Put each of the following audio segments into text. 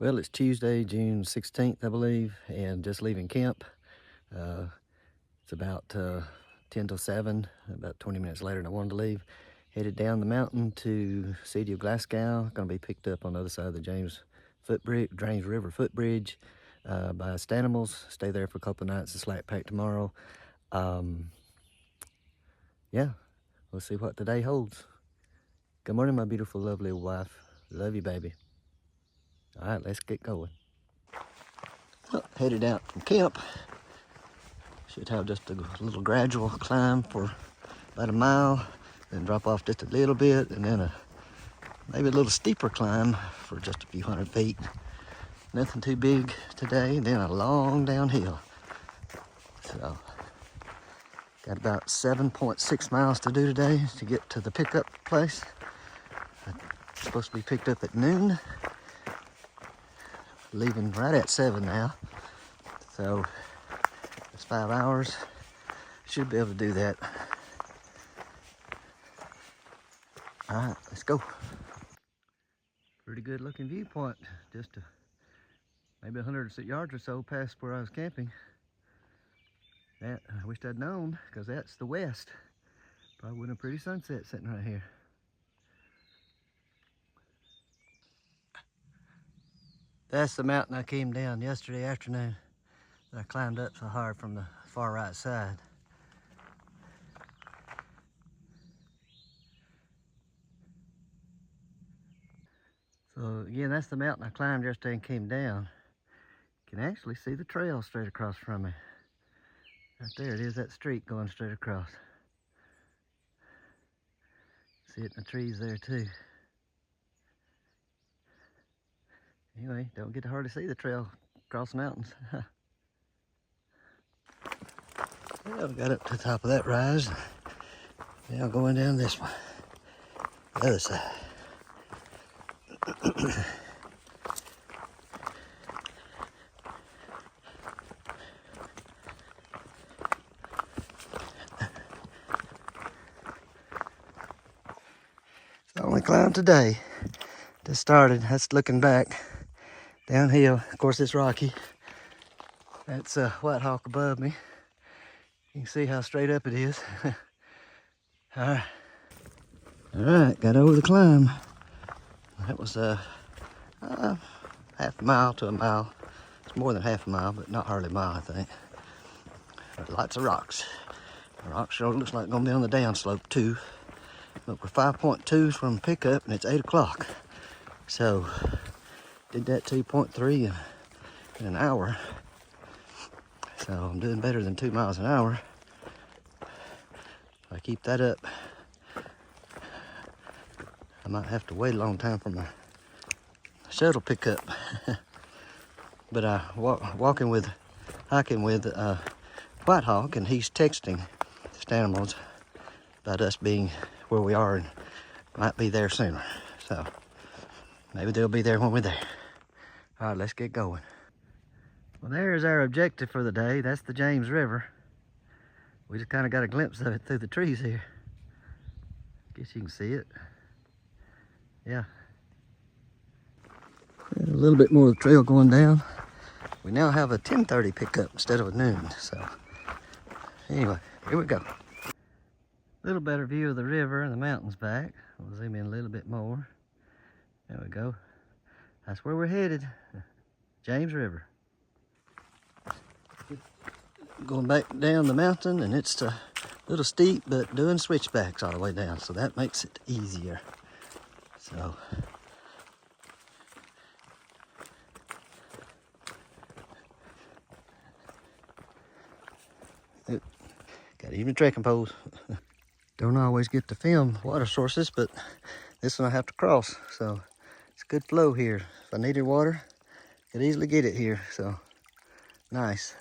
Well, it's Tuesday, June 16th, I believe, and just leaving camp. It's about 10 till 7, about 20 minutes later than I wanted to leave. Headed down the mountain to City of Glasgow. Going to be picked up on the other side of the James River footbridge by Stanimals. Stay there for a couple of nights and slack pack tomorrow. Yeah, we'll see what today holds. Good morning, my beautiful, lovely wife. Love you, baby. All right, let's get going. Well, headed out from camp. Should have just a little gradual climb for about a mile, then drop off just a little bit, and then maybe a little steeper climb for just a few hundred feet. Nothing too big today, then a long downhill. So, got about 7.6 miles to do today to get to the pickup place. I'm supposed to be picked up at noon. Leaving right at 7 now. So, it's 5 hours. Should be able to do that. All right, let's go. Pretty good looking viewpoint. Just maybe 100 yards or so past where I was camping. That I wished I'd known, because that's the west. Probably would have a pretty sunset sitting right here. That's the mountain I came down yesterday afternoon that I climbed up so hard from the far right side. So again, that's the mountain I climbed yesterday and came down. You can actually see the trail straight across from me. Right there it is, that streak going straight across. See it in the trees there too. Anyway, don't get to hardly see the trail across the mountains. Well, we got up to the top of that rise. Now going down this one, the other side. It's the only climb today. Just started. That's looking back downhill. Of course, it's rocky. That's White Hawk above me. You can see how straight up it is. All right, got over the climb. That was half a mile to a mile. It's more than half a mile, but not hardly a mile, I think. But lots of rocks. The rock sure looks like gonna be on the downslope too. But we're 5.2 from pickup and it's 8 o'clock. So, did that 2.3 in an hour. So I'm doing better than 2 miles an hour. If I keep that up, I might have to wait a long time for my shuttle pickup. But hiking with White Hawk, and he's texting Stanimals about us being where we are and might be there sooner. So maybe they'll be there when we're there. All right, let's get going. Well, there's our objective for the day. That's the James River. We just kind of got a glimpse of it through the trees here. Guess you can see it. Yeah. A little bit more of the trail going down. We now have a 10:30 pickup instead of a noon. So anyway, here we go. A little better view of the river and the mountains back. We'll zoom in a little bit more. There we go. That's where we're headed. James River. Going back down the mountain, and it's a little steep, but doing switchbacks all the way down, so that makes it easier. So got even trekking poles. Don't always get to film water sources, but this one I have to cross, so it's good flow here. If I needed water, I could easily get it here, so nice.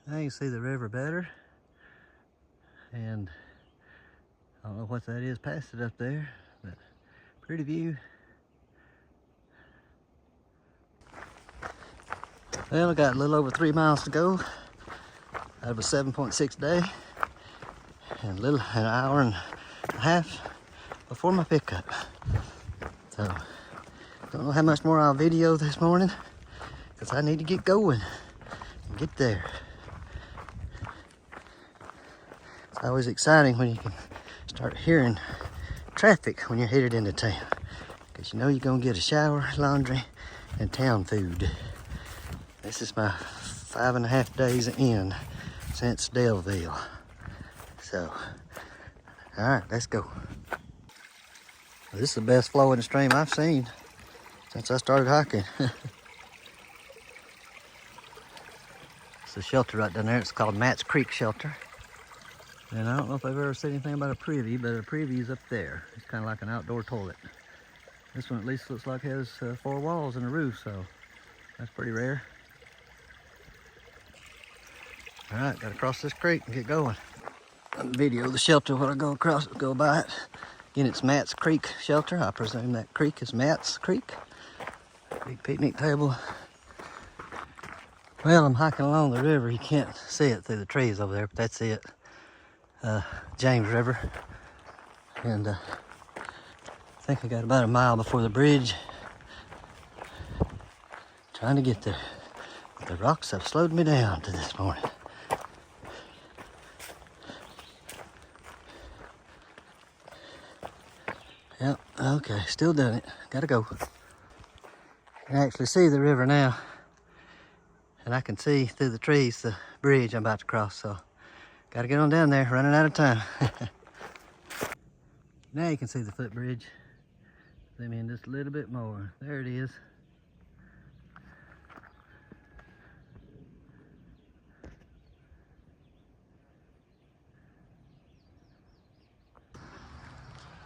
Now you can see the river better, and I don't know what that is past it up there, but pretty view. Well, I got a little over 3 miles to go out of a 7.6 day, and an hour and a half before my pickup. So Don't know how much more I'll video this morning because I need to get going and get there. It's always exciting when you can start hearing traffic when you're headed into town, because you know you're gonna get a shower, laundry, and town food. This is my 5.5 days in since Delville. So, all right, let's go. This is the best flow in the stream I've seen since I started hiking. It's a shelter right down there. It's called Matt's Creek Shelter. And I don't know if I've ever said anything about a privy, but a privy is up there. It's kind of like an outdoor toilet. This one at least looks like it has 4 walls and a roof, so that's pretty rare. All right, gotta cross this creek and get going. Video the shelter when I go by it. Again, it's Matt's Creek Shelter. I presume that creek is Matt's Creek. Big picnic table. Well, I'm hiking along the river. You can't see it through the trees over there, but that's it. James River. And I think I got about a mile before the bridge. Trying to get there. But the rocks have slowed me down to this morning. Yep, okay, still doing it. Gotta go. I can actually see the river now. And I can see through the trees the bridge I'm about to cross, so gotta get on down there, running out of time. Now you can see the footbridge. Zoom in just a little bit more. There it is.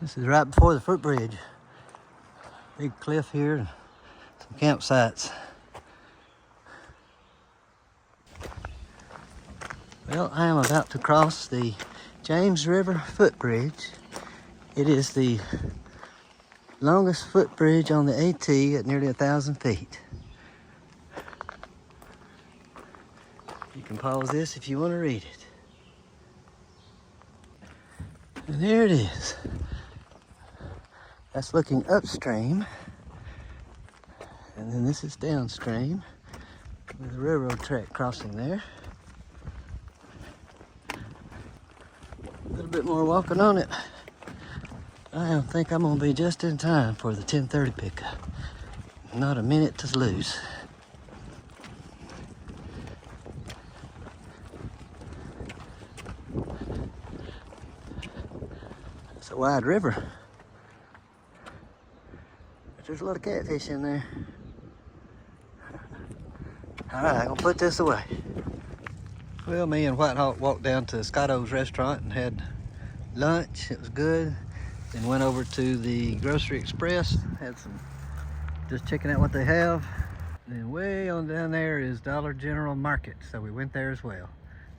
This is right before the footbridge. Big cliff here and some campsites. Well, I am about to cross the James River footbridge. It is the longest footbridge on the AT at nearly 1,000 feet. You can pause this if you want to read it. And there it is. That's looking upstream. And then this is downstream with a railroad track crossing there. A little bit more walking on it. I think I'm gonna be just in time for the 10:30 pickup. Not a minute to lose. It's a wide river. But there's a lot of catfish in there. All right, I'm gonna put this away. Well, me and White Hawk walked down to Scotto's restaurant and had lunch. It was good. Then went over to the Grocery Express. Had some, just checking out what they have. Then way on down there is Dollar General Market. So we went there as well.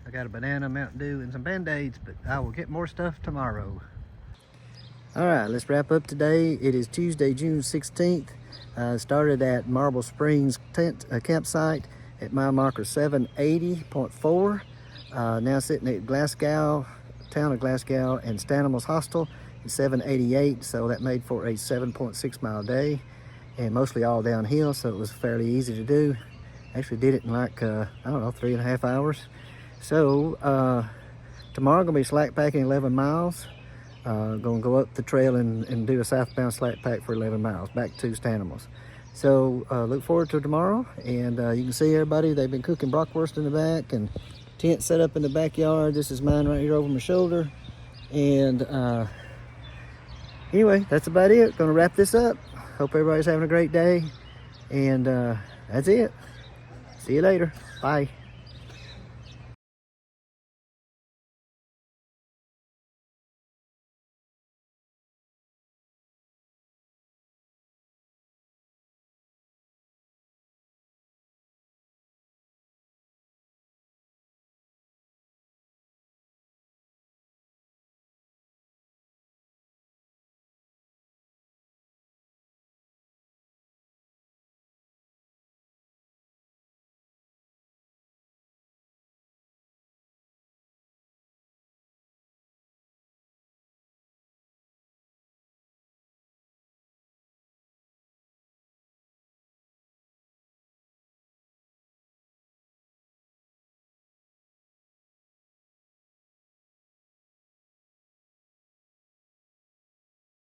I got a banana, Mountain Dew, and some Band-Aids, but I will get more stuff tomorrow. All right, let's wrap up today. It is Tuesday, June 16th. Started at Marble Springs campsite at mile marker 780.4. Now sitting at Glasgow, town of Glasgow, and Stanimals Hostel at 788, so that made for a 7.6 mile day, and mostly all downhill, so it was fairly easy to do. Actually did it in like, I don't know, 3.5 hours. So tomorrow gonna be slack packing 11 miles. Gonna go up the trail and do a southbound slack pack for 11 miles back to Stanimals. So look forward to tomorrow, and you can see everybody. They've been cooking bratwurst in the back and tent set up in the backyard. This is mine right here over my shoulder. And anyway, that's about it. Gonna wrap this up. Hope everybody's having a great day, and that's it. See you later. Bye.